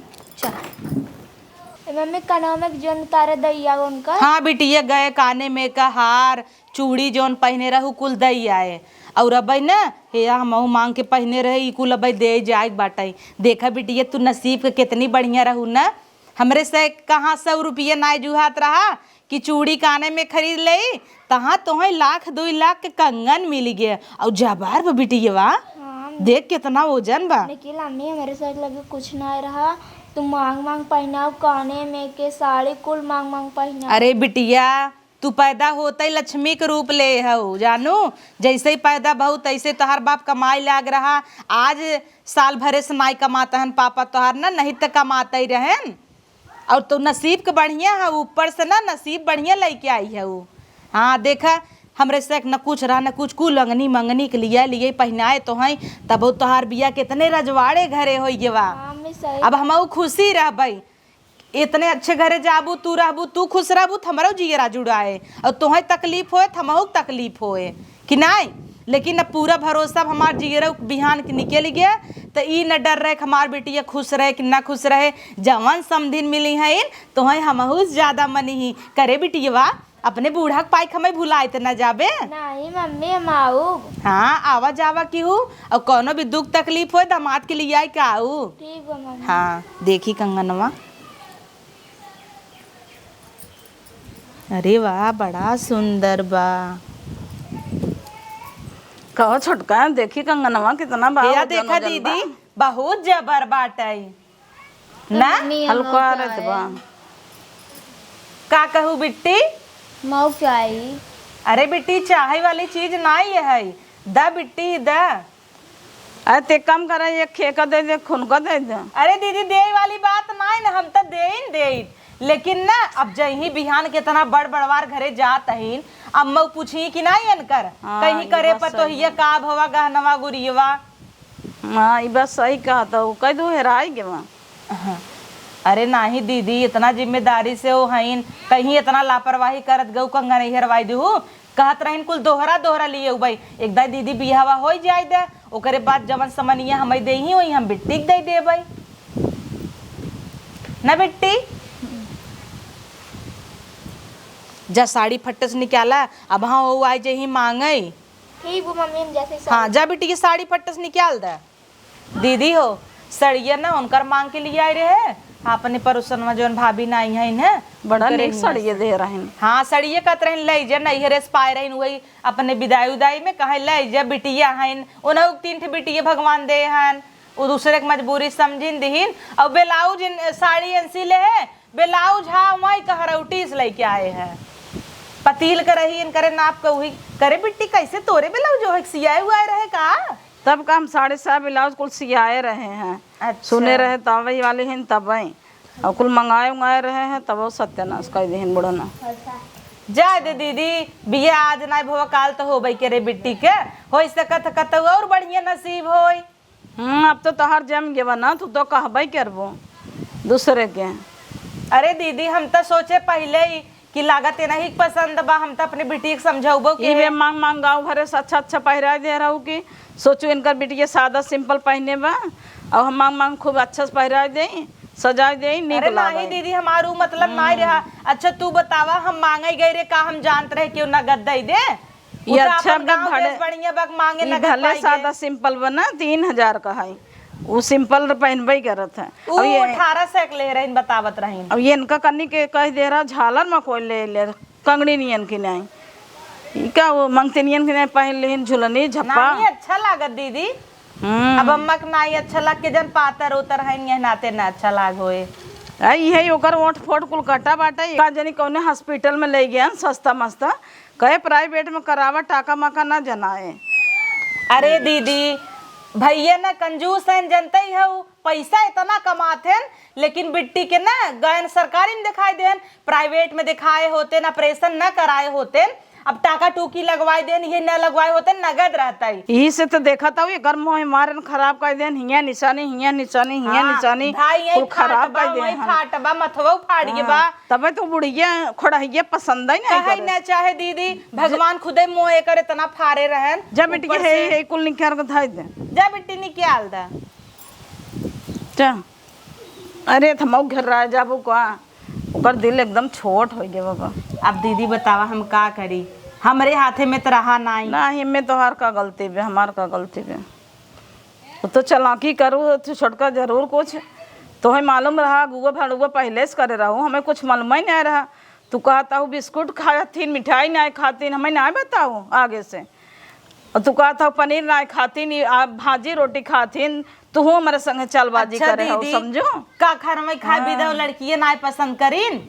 मम्मी कनवा में जोन तारे दैया उनका। हाँ बिटिया गए काने में का हार चूड़ी जोन पहने रहू कुल दई आए। और अब ना हे हम मांग के पहने रहे ई कुल अब दे जाए बाटाई। देखा बिटिया तू नसीब के कितनी बढ़िया रहू ना। हमरे से कहाँ 100 रुपये ना जुहात रहा कि चूड़ी काने में खरीद ले तहाँ तुम्हें 1-2 लाख के कंगन मिल गया। और जबार बा बिटिया वा देख कितना वजन बा। लेकिन अम्मी हमारे साथ लगे कुछ ना रहा। तुम मांग मांग पहनाओ काने में के साड़ी कुल मांग मांग पहनाओ। अरे बिटिया तू पैदा होते लक्ष्मी के रूप ले हो जानू। जैसे ही पैदा बहु तैसे तोहार बाप कमाई लाग रहा। आज साल भरे से नाई कमाता हन पापा तोहार ना नहीं तो कमाते ही रहन। और तो नसीब के बढ़िया है ऊपर से ना नसीब बढ़िया लेके आई है वो। हाँ देखा हमरे से न कुछ रहा न कुछ कुल अंगनी मंगनी के लिए पहनाए तो हैं तब तोहार बिया कितने रजवाड़े घरे हो ये बा। मम्मी सही। अब हम खुशी रह भाई इतने अच्छे घरे जाबू तू रहबू तू खुश रहबू हमारो जियरा जुड़ाए। और तुम्हें तकलीफ होए हमहू तकलीफ होए कि नहीं। लेकिन अब पूरा भरोसा हमार जियरा बिहान के निकल गया तो ई न डर रहे हमार बेटिया खुश रहे कि ना खुश रहे। जवन समधिन मिली है तुम्हें हमहू ज्यादा मनी ही करे बेटिया वा। अपने बूढ़ा के पाइक हमें भुलाए तो न जाबे। नहीं मम्मी हम आऊ। हाँ आवा जावा की हूँ और कोनो भी दुख तकलीफ हो दामाद के लिए आई का आऊ। ठीक बा मम्मी। हाँ देखी कंगनवा। अरे वाह बड़ा सुंदर बा। कहो छोटका देखी कंगनवा कितना बा। भैया देखा दीदी बहुत जबर बाटाई ना। हल्का रहत बा। का कहू बिट्टी? मऊ चाही। अरे बिट्टी चाय वाली चीज नहीं है, द बिट्टी द। अरे ते कम करे, ये खेका दे दे, खून का दे दे। अरे दीदी दे वाली बात नहीं ना, हम तो दे लेकिन ना अब जही बिहान कितना बड़ बड़वार घरे जात हईन, अम्मा पूछी कि नहीं अनकर कहीं करे पर तो ये का भवा गहनवा गुरियवा। हाँ ये बस सही कहा था, वो कह दो हेराई के वहाँ। अरे नाही दीदी, इतना जिम्मेदारी से वो हईन, कहीं इतना लापरवाही करत गऊ कंगा नहीं हरवाई दू। कहत रहीन कुल दोहरा लिए भाई, एक दाई दीदी बिहावा हो जाए दे, ओकरे बाद जवन समनिया हमें दे ही वही हम बिट्टी के दे भाई ना बिट्टी। जा साड़ी फट्टे से निकाला, अब हाँ वो आई जही मांगे। ठीक वो मम्मी, हम जैसे हाँ जा बेटी की साड़ी फट्टे से निकाल दे। दीदी हो सड़िया ना उनकर मांग के लिए आए रहे, अपने परोसनवा जौन भाभी ना आई है बड़ा नेक सड़िए दे रहे हैं। हाँ सड़िए कहत रहे ले जा नहीं हरे पाए रही वही अपने विदाई उदाई में कहे ले जा बिटिया हैं, उन्हें 3 ठे बिटिया भगवान दे हैं, वो दूसरे की मजबूरी समझिन दीन। और ब्लाउज साड़ी एनसी ले है, ब्लाउज हाँ वही कहरौटी से लेके आए हैं, पतील कर रही करे नाप का वही करे। बिट्टी कैसे तोरे ब्लाउज जो है सियाए हुआ रहे का? तब का हम 7.5 ब्लाउज कुल सियाए रहे हैं। अच्छा। सुने रहे तब वाले हैं तब और कुल मंगाए रहे हैं तब वो सत्यानाश कर दे बुढ़ना। जा दे दीदी बिया आज ना भवा काल तो हो भाई के रे बिट्टी के हो सकत कत और बढ़िया नसीब होई। अब तो तोहर जम गेवा ना, तू तो कहबे करबो दूसरे के। अरे दीदी हम तो सोचे पहले ही कि लागत नहीं पसंद बा, हम तो अपने बिटी के समझाऊबो कि ये मांग गाँव भरे से अच्छा पहरा दे रहा हूँ कि सोचो इनकर बिटिया सादा सिंपल पहने बा और हम मांग खूब अच्छा से पहरा दे सजा दे। अरे नहीं दीदी हमारू मतलब नहीं रहा। अच्छा तू बतावा हम मांगे गए रे का हम जानते रहे क्यों नगद दे दे? ये अच्छा बढ़िया बग मांगे नगद भले सादा सिंपल बना 3000 का है, वो सिंपल पहनबे करत है। अब ये 18 से ले रहे बतावत रही। अब ये इनका कन्नी के कह दे रहा झालर में कोई ले कंगड़ी नियन की नहीं क्या वो मंगते नियन की नहीं पहन लेन झुलनी झप्पा अच्छा लागत दीदी। अब अम्मा के नाई अच्छा लग के जन पातर उतर है ये नाते ना अच्छा लाग होए। यही ओकर ओठ फोट कुल कटा बाटा का जनी कौने हॉस्पिटल में ले गया सस्ता मस्ता, कहे प्राइवेट में करावा टाका माका ना जनाए। अरे दीदी भैया ना कंजूस हैं जनते ही हो, पैसा इतना कमाते हैं लेकिन बिट्टी के ना गए सरकारी में दिखाई देन, प्राइवेट में दिखाए होते न, ऑपरेशन न कराए होते, अब टाका टूकी लगवाए देन, ये न लगवाए होते नगद रहता है। यही से तो देखा था ये घर मोह मारन खराब कर देन, हिया निशानी हिया निशानी हिया निशानी कुल खराब कर देन, फाटबा मथवा फाड़ गए बा। तबे तो बुढ़िया खोड़िया पसंद ही नहीं कहे न चाहे दीदी भगवान खुदे मोह कर इतना फारे रहन। जब बिट्टी के हे कुल निकाल के धाई दे, जा बिट्टी निकाल दे जा। अरे थमाऊ घर रहा जाबू का ओकर दिल एकदम छोट हो गया बाबा। अब दीदी बतावा हम का करी, हमरे हाथे में तो रहा नहीं ना, हिम्मे तोहार का गलती बे, हमार का गलती बे। तो चालाकी करूँ तो छोटका जरूर कुछ तो है मालूम रहा, गुआ भड़ुआ पहले से करे रहूँ, हमें कुछ मालूम ही नहीं रहा। तू कहता हूँ बिस्कुट खातीन मिठाई नहीं खातीन, हमें नहीं बताऊँ आगे से। और तू कहता हूँ पनीर नहीं खातीन भाजी रोटी खातीन, तू हमारे संग चलबाजी करे हो समझो का घर में खाए बिदा लड़की नहीं पसंद करीन,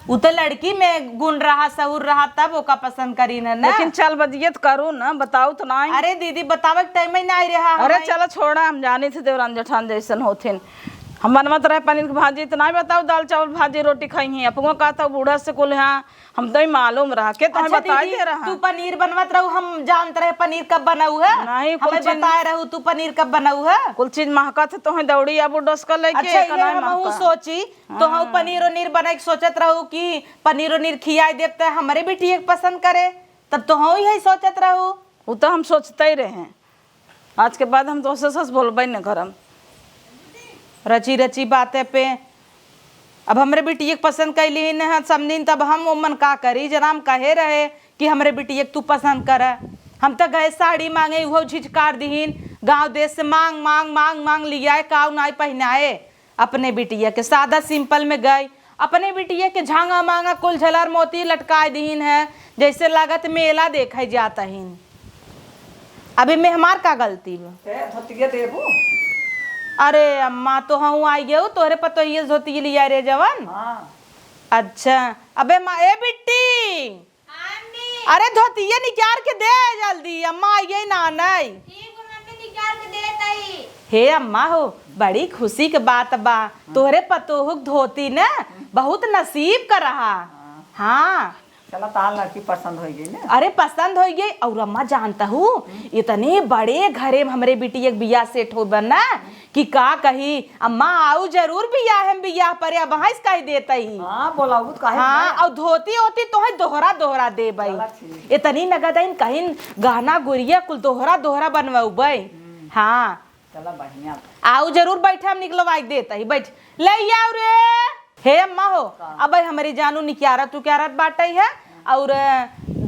उ तो लड़की में गुण रहा सहूर रहा तब ओका पसंद करीन है ना। लेकिन चलबाजियत करूँ ना, बताओ तो नहीं। अरे दीदी बतावे के टाइम ही नहीं रहा। अरे चलो छोड़ा, हम जाने थे देवरान जेठान जैसन होथिन, हम मनमत रहे पनीर की भाजी तो नहीं बताओ, दाल चावल भाजी रोटी खाई है अपनो कहता बूढ़ा से कुल हाँ हम तो ही मालूम रहा के तो अच्छा बता दे रहा। तू पनीर बनवत रहू, हम जानते रहे पनीर कब बनाऊ है, नहीं हमें बताए रहू तू पनीर कब बनाऊ है। कुल चीज महका थे तो दौड़ी अब डोस कर लेके। अच्छा ये हम सोची तो हम पनीर उनीर बना के सोचत रहू कि पनीर उनीर खियाई देव तो हमारे बेटी एक पसंद करे, तब तो हम यही सोचत रहू। वो तो हम सोचते ही रहे, आज के बाद हम तो सच बोलबे न करम, रची रची बातें पे। अब हमरे बिटिया पसंद कैली है समझिन, तब हम उमन का करी जना, हम कहे रहे कि हमरे बिटिया तू पसंद कर। हम तो गए साड़ी मांगे वो झिझकार दीन, गांव देश से मांग मांग मांग मांग लिया काव नाई पहनाए अपने बिटिया के, सादा सिंपल में गए अपने बिटिया के झांगा मांगा कुल झलर मोती लटकाए दीन है, जैसे लागत मेला देखा जाता ही। अभी में हमार का गलती बा? अरे अम्मा तो हम आई गए तोहरे पर तो ये धोती लिया रे जवान। अच्छा अबे माँ ए बिट्टी अरे धोतिया निकाल के दे जल्दी अम्मा आइए ना नहीं हे अम्मा हो बड़ी खुशी के बात बा तोहरे पतोहुक धोती न बहुत नसीब का रहा। हाँ चला ताल लड़की पसंद हो गई ना। अरे पसंद हो गई और अम्मा जानता हूँ इतने बड़े घरे में हमरे बेटी एक बिया सेट हो बना कि का कही अम्मा आऊ जरूर बियाह हम बियाह पर अब भैंस कही देता ही। हाँ बोला वो काहे हाँ और धोती होती तो है दोहरा दोहरा दे भाई इतनी नगद है कहीं गहना गुड़िया कुल दोहरा दोहरा बनवाऊ भाई। हाँ चला बढ़िया आऊ जरूर बैठे हम निकलवाई देता ही बैठ ले आओ रे। हे अम्मा हो अब हमारी जानू निक्यारत उक्यारत बाटे है और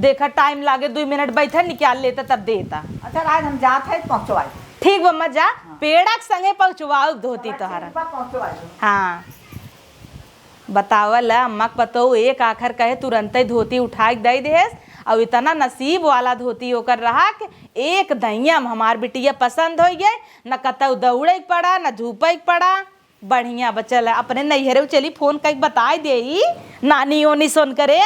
देखा टाइम लागे 2 मिनट बैठा निकाल लेता तब देता। अच्छा आज हम जात है पहुँचवाई ठीक बम्मा जा पेड़ा के संगे पहुँचवाओ धोती तोहरा। पहुँचवाई हाँ बतावल अम्मा के पतो एक आखर कहे तुरंत ही धोती उठा के दे देस और इतना नसीब वाला धोती होकर रहा कि एक दहिया में हमार बिटिया पसंद हो गए न कतौ दौड़े के पड़ा न धूपे के पड़ा बढ़िया बचल है अपने नैहरे चली फोन कई बताए दे नानी ओनी सुन करे।